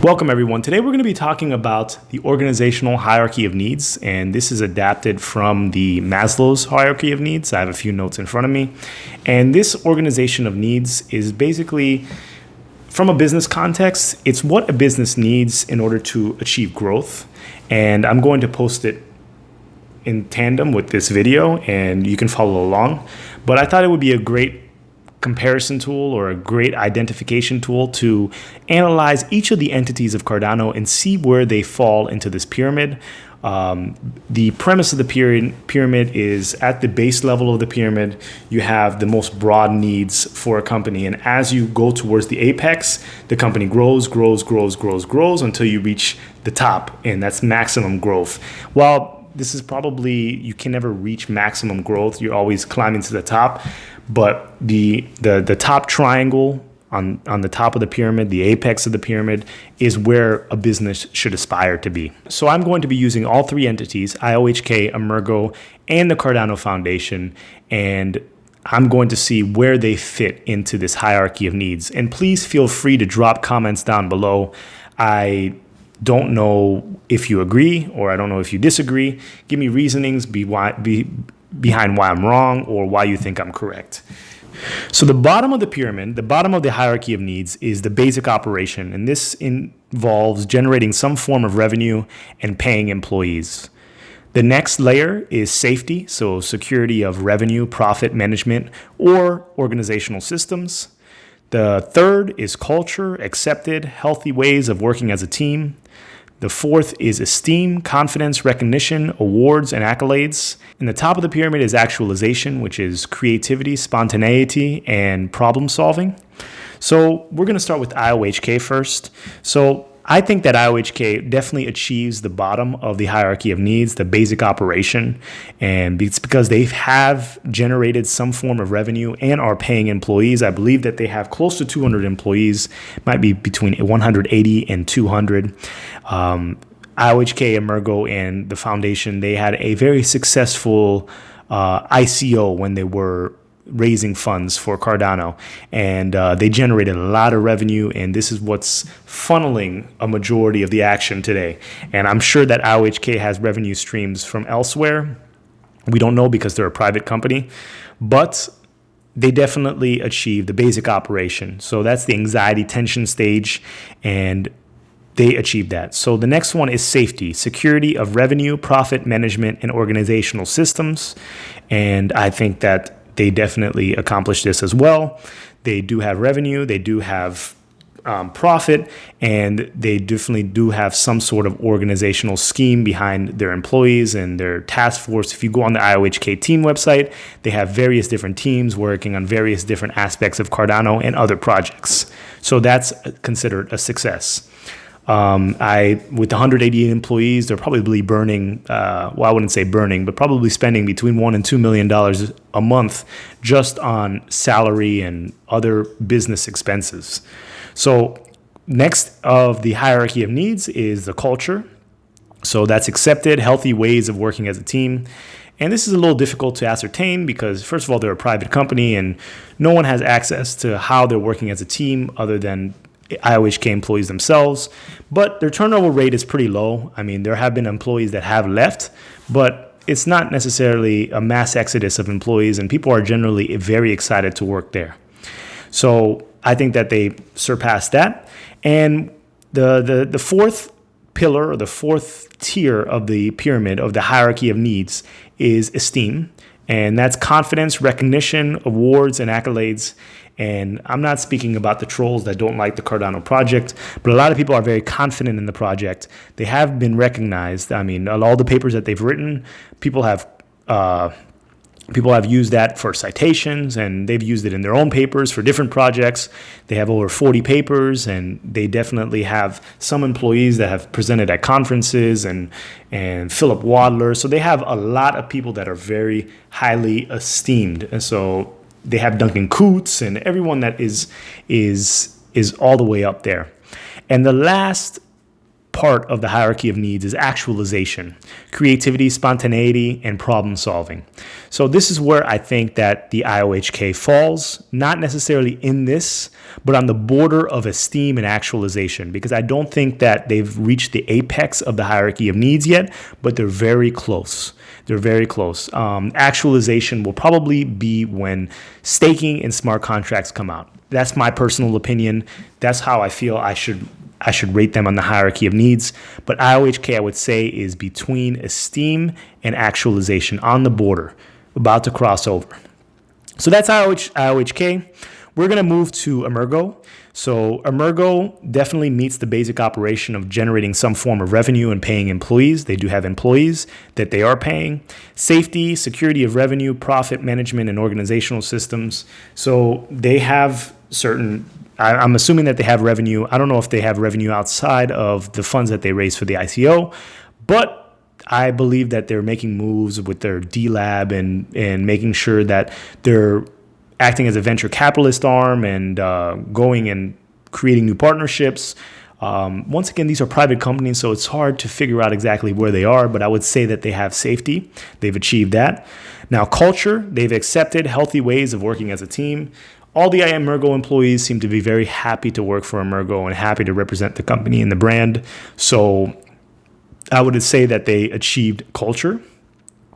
Welcome everyone. Today we're going to be talking about the organizational hierarchy of needs, and this is adapted from the Maslow's hierarchy of needs. I have a few notes in front of me, and this organization of needs is basically, from a business context, it's what a business needs in order to achieve growth, and I'm going to post it in tandem with this video and you can follow along. But I thought it would be a great comparison tool or a great identification tool to analyze each of the entities of Cardano and see where they fall into this pyramid. The premise of the pyramid is at the base level of the pyramid, you have the most broad needs for a company. And as you go towards the apex, the company grows until you reach the top, and that's maximum growth. While this is probably, you can never reach maximum growth, you're always climbing to the top. But the top triangle on the top of the pyramid, the apex of the pyramid, is where a business should aspire to be. So I'm going to be using all three entities, IOHK, AMGO, and the Cardano Foundation, and I'm going to see where they fit into this hierarchy of needs. And please feel free to drop comments down below. I don't know if you agree or I don't know if you disagree. Give me reasonings behind why I'm wrong or why you think I'm correct. So the bottom of the pyramid, the bottom of the hierarchy of needs, is the basic operation, and this involves generating some form of revenue and paying employees. The next layer is safety, so security of revenue, profit management, or organizational systems. The third is culture, accepted, healthy ways of working as a team. The fourth is esteem, confidence, recognition, awards, and accolades. And the top of the pyramid is actualization, which is creativity, spontaneity, and problem solving. So we're going to start with IOHK first. So I think that IOHK definitely achieves the bottom of the hierarchy of needs, the basic operation, and it's because they have generated some form of revenue and are paying employees. I believe that they have close to 200 employees, might be between 180 and 200. IOHK, AMGO, and the foundation, they had a very successful ICO when they were raising funds for Cardano, and they generated a lot of revenue, and this is what's funneling a majority of the action today. And I'm sure that IOHK has revenue streams from elsewhere. We don't know because they're a private company, but they definitely achieved the basic operation. So that's the anxiety tension stage, and they achieved that. So the next one is safety, security of revenue, profit management, and organizational systems. And I think that they definitely accomplished this as well. They do have revenue, they do have profit, and they definitely do have some sort of organizational scheme behind their employees and their task force. If you go on the IOHK team website, they have various different teams working on various different aspects of Cardano and other projects. So that's considered a success. With 188 employees, they're probably burning, well, I wouldn't say burning, but probably spending between $1 and $2 million a month just on salary and other business expenses. So next of the hierarchy of needs is the culture. So that's accepted, healthy ways of working as a team. And this is a little difficult to ascertain because, first of all, they're a private company and no one has access to how they're working as a team other than IOHK employees themselves, but their turnover rate is pretty low. I mean, there have been employees that have left, but it's not necessarily a mass exodus of employees, and people are generally very excited to work there. So I think that they surpassed that. And the fourth pillar, or the fourth tier of the pyramid of the hierarchy of needs, is esteem. And that's confidence, recognition, awards, and accolades. And I'm not speaking about the trolls that don't like the Cardano project, but a lot of people are very confident in the project. They have been recognized. I mean, all the papers that they've written, people have used that for citations, and they've used it in their own papers for different projects. They have over 40 papers, and they definitely have some employees that have presented at conferences and Philip Wadler. So they have a lot of people that are very highly esteemed. And so they have Duncan Coots and everyone that is all the way up there. And the last part of the hierarchy of needs is actualization, creativity, spontaneity, and problem solving. So this is where I think that the IOHK falls, not necessarily in this, but on the border of esteem and actualization, because I don't think that they've reached the apex of the hierarchy of needs yet, but they're very close. They're very close. Actualization will probably be when staking and smart contracts come out. That's my personal opinion. That's how I feel I should rate them on the hierarchy of needs. But IOHK, I would say, is between esteem and actualization, on the border, about to cross over. So that's IOHK. We're going to move to AMGO. So AMGO definitely meets the basic operation of generating some form of revenue and paying employees. They do have employees that they are paying. Safety, security of revenue, profit management, and organizational systems. So they have certain, I'm assuming that they have revenue. I don't know if they have revenue outside of the funds that they raised for the ICO, but I believe that they're making moves with their D Lab and making sure that they're acting as a venture capitalist arm and going and creating new partnerships. Once again, these are private companies, so it's hard to figure out exactly where they are, but I would say that they have safety. They've achieved that. Now, culture, they've accepted healthy ways of working as a team. All the AMGO employees seem to be very happy to work for AMGO and happy to represent the company and the brand. So I would say that they achieved culture.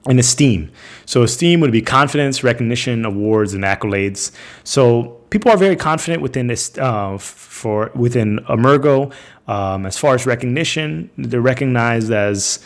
And esteem. So esteem would be confidence, recognition, awards, and accolades. So people are very confident within this within AMGO. As far as recognition, they're recognized as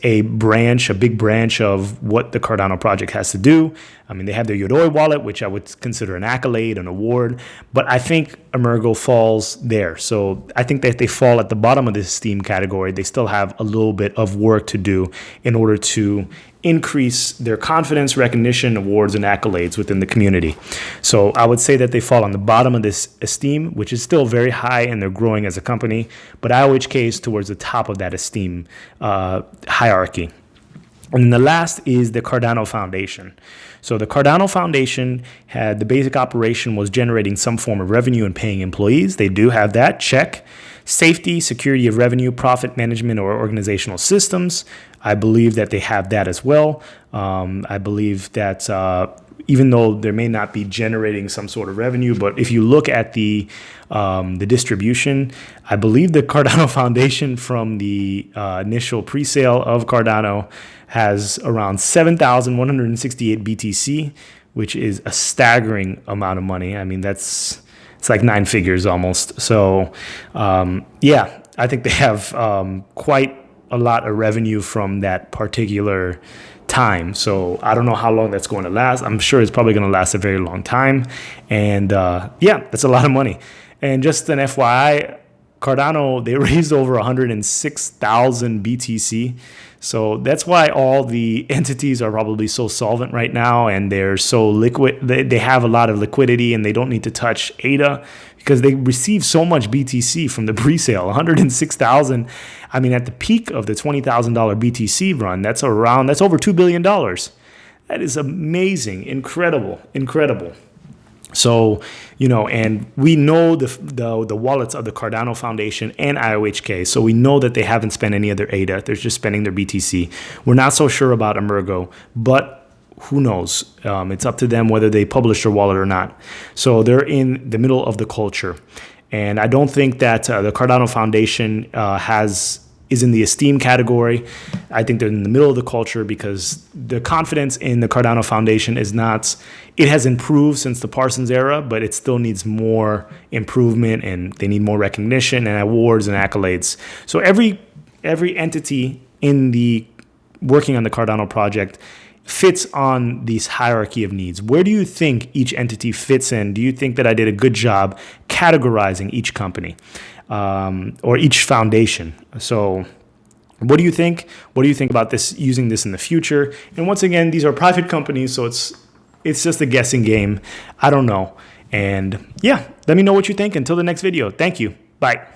a big branch of what the Cardano project has to do. I mean, they have their Yoroi wallet, which I would consider an accolade, an award, but I think AMGO falls there. So I think that they fall at the bottom of this esteem category. They still have a little bit of work to do in order to increase their confidence, recognition, awards, and accolades within the community. So I would say that they fall on the bottom of this esteem, which is still very high, and they're growing as a company. But IOHK is towards the top of that esteem hierarchy. And then the last is the Cardano Foundation. So the Cardano Foundation had the basic operation was generating some form of revenue and paying employees. They do have that, check. Safety, security of revenue, profit management, or organizational systems. I believe that they have that as well. I believe that even though they may not be generating some sort of revenue, but if you look at the distribution, I believe the Cardano Foundation from the initial pre-sale of Cardano has around 7,168 BTC, which is a staggering amount of money. I mean, it's like 9 figures almost. So, yeah, I think they have quite a lot of revenue from that particular time. So I don't know how long that's going to last. I'm sure it's probably going to last a very long time. And yeah, that's a lot of money. And just an FYI, Cardano, they raised over 106,000 BTC. So that's why all the entities are probably so solvent right now, and they're so liquid. They have a lot of liquidity, and they don't need to touch ADA because they receive so much BTC from the pre-sale. 106,000. I mean, at the peak of the $20,000 BTC run, that's over $2 billion. That is amazing, incredible. So, and we know the wallets of the Cardano Foundation and IOHK. So we know that they haven't spent any of their ADA. They're just spending their BTC. We're not so sure about AMGO, but who knows? It's up to them whether they publish their wallet or not. So they're in the middle of the culture. And I don't think that the Cardano Foundation is in the esteem category. I think they're in the middle of the culture because the confidence in the Cardano Foundation it has improved since the Parsons era, but it still needs more improvement, and they need more recognition and awards and accolades. So every entity in the working on the Cardano project fits on this hierarchy of needs. Where do you think each entity fits in? Do you think that I did a good job categorizing each company? Or each foundation. So what do you think? What do you think about this, using this in the future? And once again, these are private companies, so it's just a guessing game. I don't know. And yeah, let me know what you think. Until the next video. Thank you. Bye.